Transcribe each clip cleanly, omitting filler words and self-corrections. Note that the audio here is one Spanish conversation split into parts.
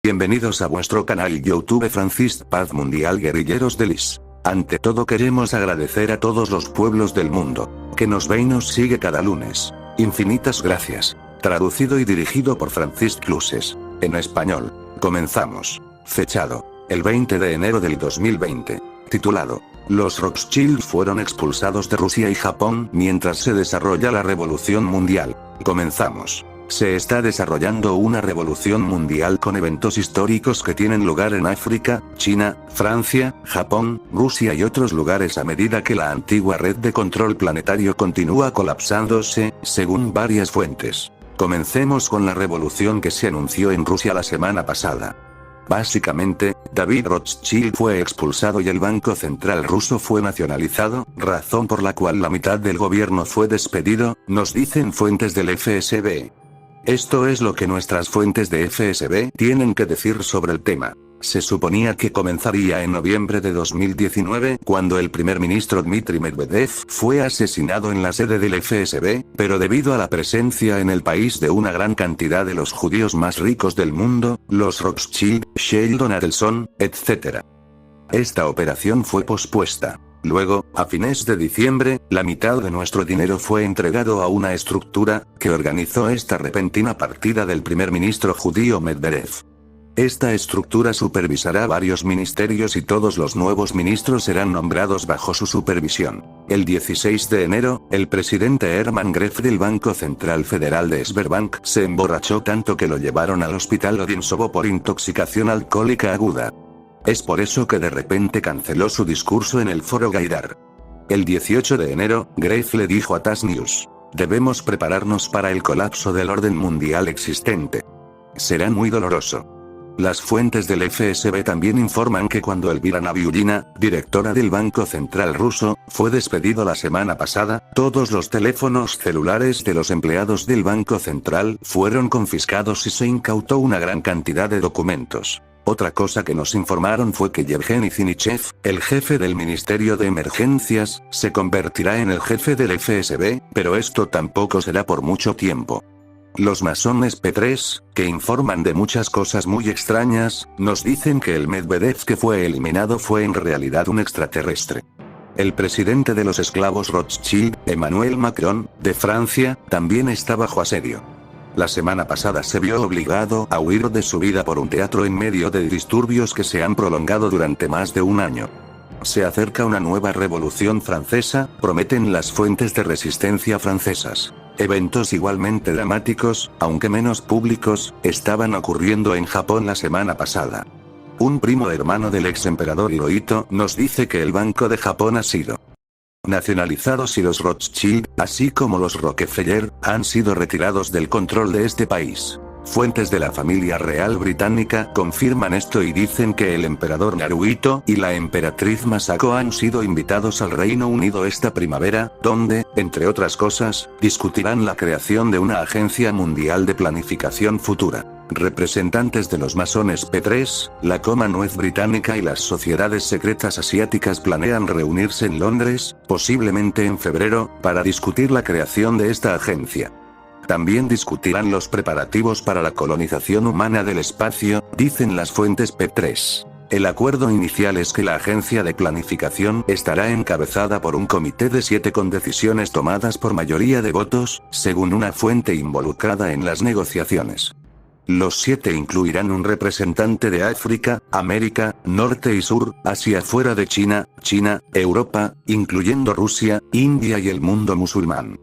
Bienvenidos a vuestro canal YouTube Francis Paz Mundial Guerrilleros de Lis. Ante todo queremos agradecer a todos los pueblos del mundo, que nos ve y nos sigue cada lunes. Infinitas gracias. Traducido y dirigido por Francis Cluses. En español. Comenzamos. Fechado. El 20 de enero del 2020. Titulado. Los Rothschild fueron expulsados de Rusia y Japón mientras se desarrolla la Revolución Mundial. Comenzamos. Se está desarrollando una revolución mundial con eventos históricos que tienen lugar en África, China, Francia, Japón, Rusia y otros lugares a medida que la antigua red de control planetario continúa colapsándose, según varias fuentes. Comencemos con la revolución que se anunció en Rusia la semana pasada. Básicamente, David Rothschild fue expulsado y el Banco Central ruso fue nacionalizado, razón por la cual la mitad del gobierno fue despedido, nos dicen fuentes del FSB. Esto es lo que nuestras fuentes de FSB tienen que decir sobre el tema. Se suponía que comenzaría en noviembre de 2019, cuando el primer ministro Dmitry Medvedev fue asesinado en la sede del FSB, pero debido a la presencia en el país de una gran cantidad de los judíos más ricos del mundo, los Rothschild, Sheldon Adelson, etc. Esta operación fue pospuesta. Luego, a fines de diciembre, la mitad de nuestro dinero fue entregado a una estructura, que organizó esta repentina partida del primer ministro judío Medvedev. Esta estructura supervisará varios ministerios y todos los nuevos ministros serán nombrados bajo su supervisión. El 16 de enero, el presidente Hermann Greff del Banco Central Federal de Sberbank se emborrachó tanto que lo llevaron al hospital Odinsovo por intoxicación alcohólica aguda. Es por eso que de repente canceló su discurso en el foro Gaidar. El 18 de enero, Greff le dijo a TASS News: debemos prepararnos para el colapso del orden mundial existente. Será muy doloroso. Las fuentes del FSB también informan que cuando Elvira Nabiullina, directora del Banco Central ruso, fue despedido la semana pasada, todos los teléfonos celulares de los empleados del Banco Central fueron confiscados y se incautó una gran cantidad de documentos. Otra cosa que nos informaron fue que Yevgeny Zinichev, el jefe del Ministerio de Emergencias, se convertirá en el jefe del FSB, pero esto tampoco será por mucho tiempo. Los masones P3, que informan de muchas cosas muy extrañas, nos dicen que el Medvedev que fue eliminado fue en realidad un extraterrestre. El presidente de los esclavos Rothschild, Emmanuel Macron, de Francia, también está bajo asedio. La semana pasada se vio obligado a huir de su vida por un teatro en medio de disturbios que se han prolongado durante más de un año. Se acerca una nueva revolución francesa, prometen las fuentes de resistencia francesas. Eventos igualmente dramáticos, aunque menos públicos, estaban ocurriendo en Japón la semana pasada. Un primo hermano del ex emperador Hirohito nos dice que el Banco de Japón ha sido nacionalizados y los Rothschild, así como los Rockefeller, han sido retirados del control de este país. Fuentes de la familia real británica confirman esto y dicen que el emperador Naruhito y la emperatriz Masako han sido invitados al Reino Unido esta primavera, donde, entre otras cosas, discutirán la creación de una agencia mundial de planificación futura. Representantes de los masones P3, la Commonwealth británica y las sociedades secretas asiáticas planean reunirse en Londres, posiblemente en febrero, para discutir la creación de esta agencia. También discutirán los preparativos para la colonización humana del espacio, dicen las fuentes P3. El acuerdo inicial es que la agencia de planificación estará encabezada por un comité de 7 con decisiones tomadas por mayoría de votos, según una fuente involucrada en las negociaciones. Los 7 incluirán un representante de África, América, Norte y Sur, Asia fuera de China, Europa, incluyendo Rusia, India y el mundo musulmán.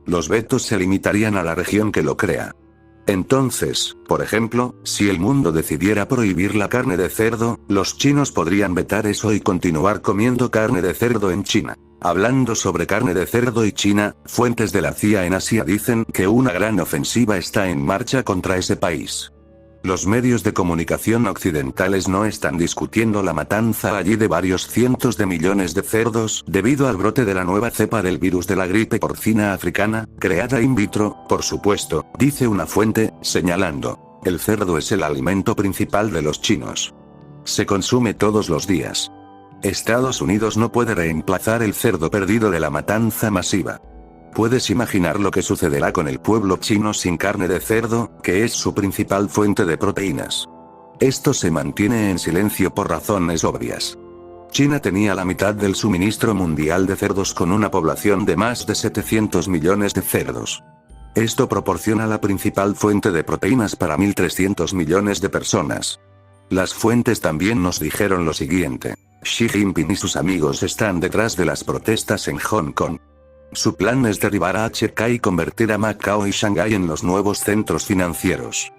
Los vetos se limitarían a la región que lo crea. Entonces, por ejemplo, si el mundo decidiera prohibir la carne de cerdo, los chinos podrían vetar eso y continuar comiendo carne de cerdo en China. Hablando sobre carne de cerdo y China, fuentes de la CIA en Asia dicen que una gran ofensiva está en marcha contra ese país. Los medios de comunicación occidentales no están discutiendo la matanza allí de varios cientos de millones de cerdos debido al brote de la nueva cepa del virus de la gripe porcina africana, creada in vitro, por supuesto, dice una fuente, señalando: el cerdo es el alimento principal de los chinos. Se consume todos los días. Estados Unidos no puede reemplazar el cerdo perdido de la matanza masiva. ¿Puedes imaginar lo que sucederá con el pueblo chino sin carne de cerdo, que es su principal fuente de proteínas? Esto se mantiene en silencio por razones obvias. China tenía la mitad del suministro mundial de cerdos con una población de más de 700 millones de cerdos. Esto proporciona la principal fuente de proteínas para 1.300 millones de personas. Las fuentes también nos dijeron lo siguiente: Xi Jinping y sus amigos están detrás de las protestas en Hong Kong. Su plan es derribar a HK y convertir a Macao y Shanghái en los nuevos centros financieros.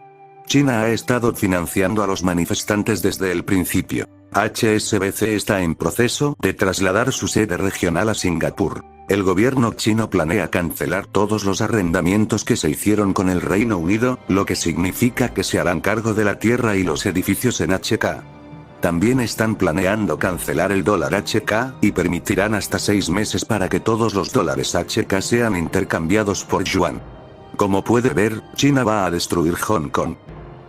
China ha estado financiando a los manifestantes desde el principio. HSBC está en proceso de trasladar su sede regional a Singapur. El gobierno chino planea cancelar todos los arrendamientos que se hicieron con el Reino Unido, lo que significa que se harán cargo de la tierra y los edificios en HK. También están planeando cancelar el dólar HK, y permitirán hasta 6 meses para que todos los dólares HK sean intercambiados por yuan. Como puede ver, China va a destruir Hong Kong.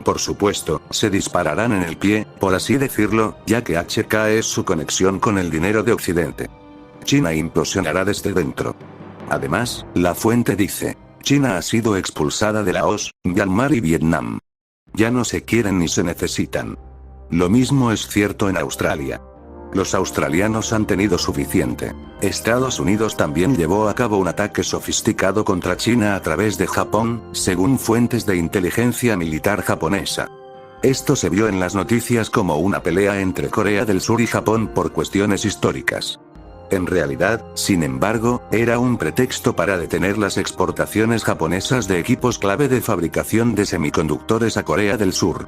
Por supuesto, se dispararán en el pie, por así decirlo, ya que HK es su conexión con el dinero de Occidente. China implosionará desde dentro. Además, la fuente dice: China ha sido expulsada de Laos, Myanmar y Vietnam. Ya no se quieren ni se necesitan. Lo mismo es cierto en Australia. Los australianos han tenido suficiente. Estados Unidos también llevó a cabo un ataque sofisticado contra China a través de Japón, según fuentes de inteligencia militar japonesa. Esto se vio en las noticias como una pelea entre Corea del Sur y Japón por cuestiones históricas. En realidad, sin embargo, era un pretexto para detener las exportaciones japonesas de equipos clave de fabricación de semiconductores a Corea del Sur.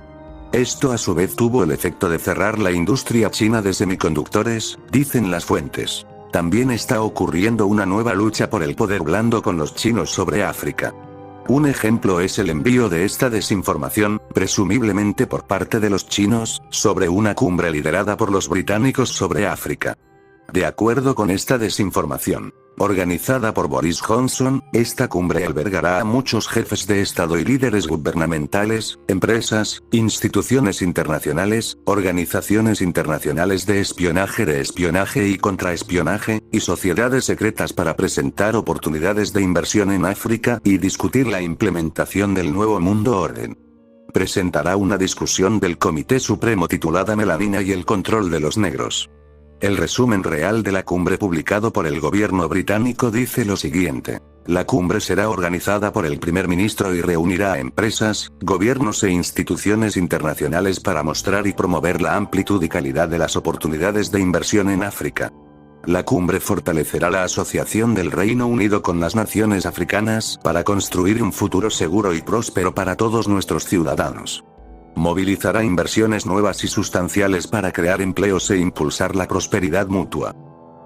Esto a su vez tuvo el efecto de cerrar la industria china de semiconductores, dicen las fuentes. También está ocurriendo una nueva lucha por el poder blando con los chinos sobre África. Un ejemplo es el envío de esta desinformación, presumiblemente por parte de los chinos, sobre una cumbre liderada por los británicos sobre África. De acuerdo con esta desinformación, organizada por Boris Johnson, esta cumbre albergará a muchos jefes de Estado y líderes gubernamentales, empresas, instituciones internacionales, organizaciones internacionales de espionaje y contraespionaje, y sociedades secretas para presentar oportunidades de inversión en África y discutir la implementación del nuevo mundo orden. Presentará una discusión del Comité Supremo titulada Melanina y el control de los negros. El resumen real de la cumbre publicado por el gobierno británico dice lo siguiente: la cumbre será organizada por el primer ministro y reunirá a empresas, gobiernos e instituciones internacionales para mostrar y promover la amplitud y calidad de las oportunidades de inversión en África. La cumbre fortalecerá la asociación del Reino Unido con las naciones africanas para construir un futuro seguro y próspero para todos nuestros ciudadanos. Movilizará inversiones nuevas y sustanciales para crear empleos e impulsar la prosperidad mutua.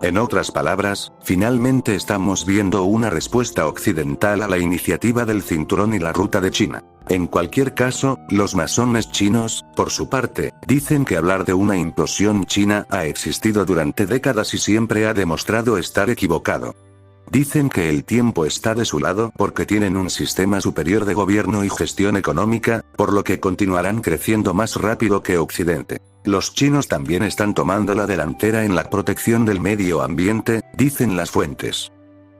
En otras palabras, finalmente estamos viendo una respuesta occidental a la iniciativa del Cinturón y la Ruta de China. En cualquier caso, los masones chinos, por su parte, dicen que hablar de una implosión china ha existido durante décadas y siempre ha demostrado estar equivocado. Dicen que el tiempo está de su lado porque tienen un sistema superior de gobierno y gestión económica, por lo que continuarán creciendo más rápido que Occidente. Los chinos también están tomando la delantera en la protección del medio ambiente, dicen las fuentes.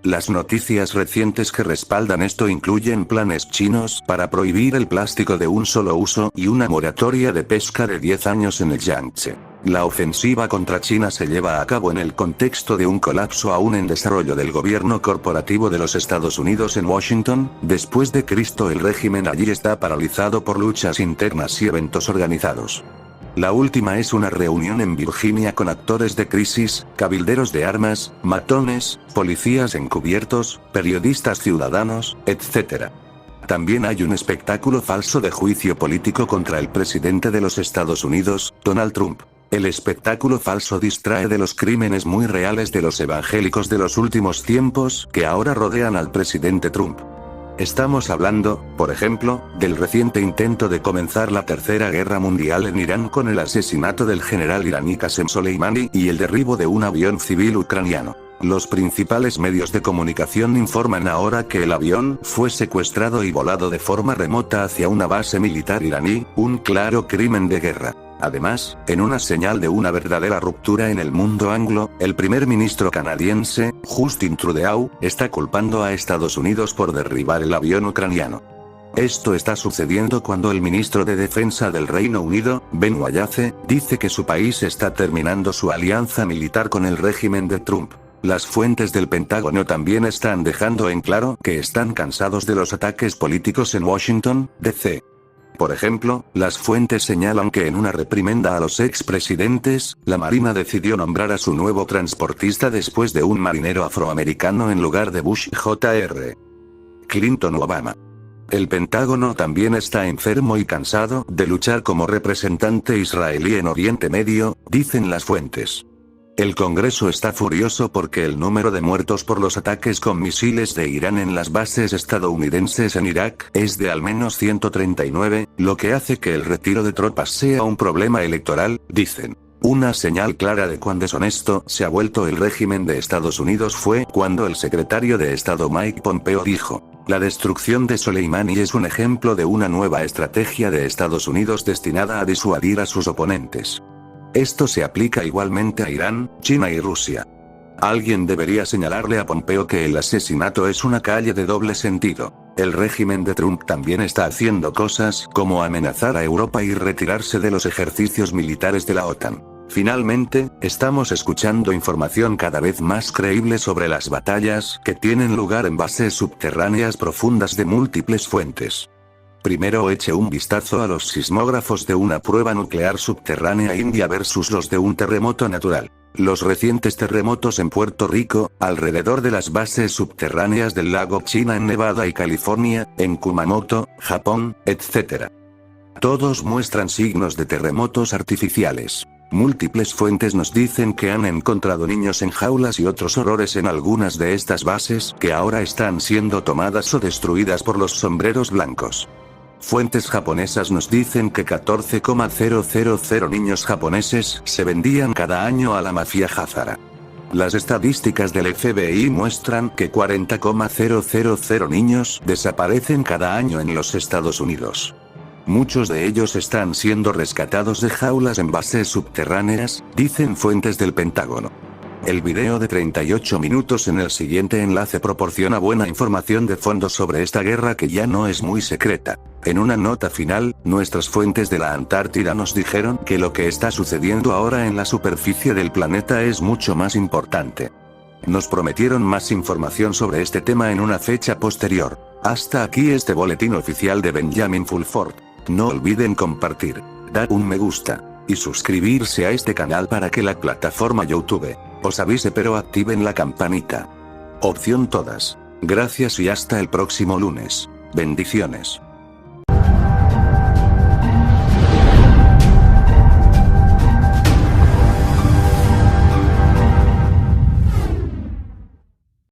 Las noticias recientes que respaldan esto incluyen planes chinos para prohibir el plástico de un solo uso y una moratoria de pesca de 10 años en el Yangtze. La ofensiva contra China se lleva a cabo en el contexto de un colapso aún en desarrollo del gobierno corporativo de los Estados Unidos en Washington. Después de Cristo, el régimen allí está paralizado por luchas internas y eventos organizados. La última es una reunión en Virginia con actores de crisis, cabilderos de armas, matones, policías encubiertos, periodistas ciudadanos, etc. También hay un espectáculo falso de juicio político contra el presidente de los Estados Unidos, Donald Trump. El espectáculo falso distrae de los crímenes muy reales de los evangélicos de los últimos tiempos que ahora rodean al presidente Trump. Estamos hablando, por ejemplo, del reciente intento de comenzar la Tercera Guerra Mundial en Irán con el asesinato del general iraní Qasem Soleimani y el derribo de un avión civil ucraniano. Los principales medios de comunicación informan ahora que el avión fue secuestrado y volado de forma remota hacia una base militar iraní, un claro crimen de guerra. Además, en una señal de una verdadera ruptura en el mundo anglo, el primer ministro canadiense, Justin Trudeau, está culpando a Estados Unidos por derribar el avión ucraniano. Esto está sucediendo cuando el ministro de Defensa del Reino Unido, Ben Wallace, dice que su país está terminando su alianza militar con el régimen de Trump. Las fuentes del Pentágono también están dejando en claro que están cansados de los ataques políticos en Washington, D.C. Por ejemplo, las fuentes señalan que en una reprimenda a los expresidentes, la Marina decidió nombrar a su nuevo transportista después de un marinero afroamericano en lugar de Bush Jr. Clinton o Obama. El Pentágono también está enfermo y cansado de luchar como representante israelí en Oriente Medio, dicen las fuentes. El Congreso está furioso porque el número de muertos por los ataques con misiles de Irán en las bases estadounidenses en Irak es de al menos 139, lo que hace que el retiro de tropas sea un problema electoral, dicen. Una señal clara de cuán deshonesto se ha vuelto el régimen de Estados Unidos fue cuando el secretario de Estado Mike Pompeo dijo: la destrucción de Soleimani es un ejemplo de una nueva estrategia de Estados Unidos destinada a disuadir a sus oponentes. Esto se aplica igualmente a Irán, China y Rusia. Alguien debería señalarle a Pompeo que el asesinato es una calle de doble sentido. El régimen de Trump también está haciendo cosas como amenazar a Europa y retirarse de los ejercicios militares de la OTAN. Finalmente, estamos escuchando información cada vez más creíble sobre las batallas que tienen lugar en bases subterráneas profundas de múltiples fuentes. Primero eche un vistazo a los sismógrafos de una prueba nuclear subterránea india versus los de un terremoto natural. Los recientes terremotos en Puerto Rico, alrededor de las bases subterráneas del lago China en Nevada y California, en Kumamoto, Japón, etc. Todos muestran signos de terremotos artificiales. Múltiples fuentes nos dicen que han encontrado niños en jaulas y otros horrores en algunas de estas bases que ahora están siendo tomadas o destruidas por los sombreros blancos. Fuentes japonesas nos dicen que 14,000 niños japoneses se vendían cada año a la mafia Hazara. Las estadísticas del FBI muestran que 40,000 niños desaparecen cada año en los Estados Unidos. Muchos de ellos están siendo rescatados de jaulas en bases subterráneas, dicen fuentes del Pentágono. El video de 38 minutos en el siguiente enlace proporciona buena información de fondo sobre esta guerra que ya no es muy secreta. En una nota final, nuestras fuentes de la Antártida nos dijeron que lo que está sucediendo ahora en la superficie del planeta es mucho más importante. Nos prometieron más información sobre este tema en una fecha posterior. Hasta aquí este boletín oficial de Benjamin Fulford. No olviden compartir, dar un me gusta y suscribirse a este canal para que la plataforma YouTube os avise, pero activen la campanita. Opción todas. Gracias y hasta el próximo lunes. Bendiciones.